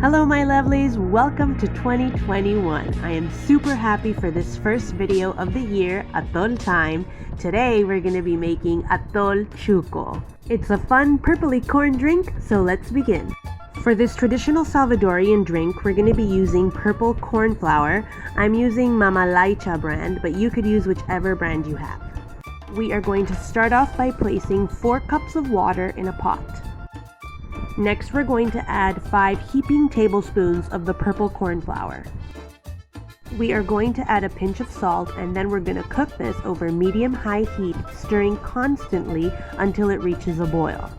Hello my lovelies, welcome to 2021. I am super happy for this first video of the year, Atol time. Today we're going to be making Atol Shuco. It's a fun purpley corn drink, so let's begin. For this traditional Salvadorian drink, we're going to be using purple corn flour. I'm using Mama Laicha brand, but you could use whichever brand you have. We are going to start off by placing 4 cups of water in a pot. Next, we're going to add 5 heaping tablespoons of the purple corn flour. We are going to add a pinch of salt, and then we're going to cook this over medium-high heat, stirring constantly until it reaches a boil.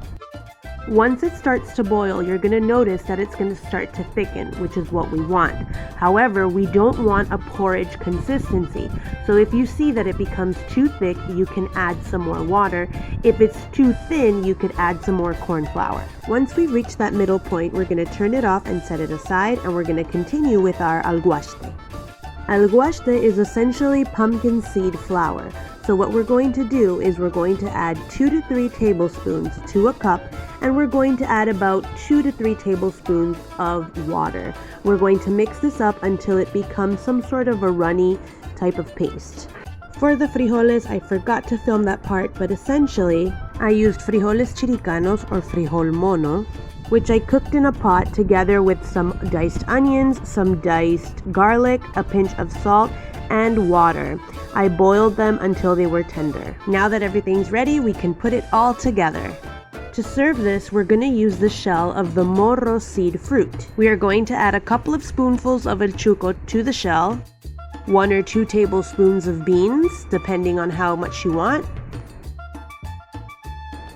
Once it starts to boil, you're going to notice that it's going to start to thicken, which is what we want. However, we don't want a porridge consistency. So if you see that it becomes too thick, you can add some more water. If it's too thin, you could add some more corn flour. Once we reach that middle point, we're going to turn it off and set it aside, and we're going to continue with our alguashtE. AlguashtE is essentially pumpkin seed flour. So what we're going to do is we're going to add 2 to 3 tablespoons to a cup, and we're going to add about 2 to 3 tablespoons of water. We're going to mix this up until it becomes some sort of a runny type of paste. For the frijoles, I forgot to film that part, but essentially I used frijoles chiricanos or frijol mono, which I cooked in a pot together with some diced onions, some diced garlic, a pinch of salt, and water. I boiled them until they were tender. Now that everything's ready, we can put it all together. To serve this, we're going to use the shell of the morro seed fruit. We are going to add a couple of spoonfuls of el chuco to the shell, 1 or 2 tablespoons of beans, depending on how much you want.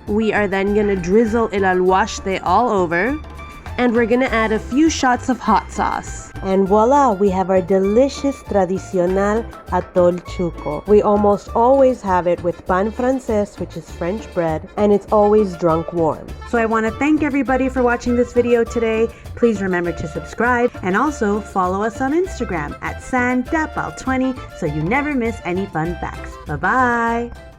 We are then going to drizzle el alguashtE all over, and we're going to add a few shots of hot sauce. And voila, we have our delicious tradicional Atol Shuco. We almost always have it with pan francés, which is French bread, and it's always drunk warm. So I want to thank everybody for watching this video today. Please remember to subscribe and also follow us on Instagram at sandapal20 so you never miss any fun facts. Bye-bye!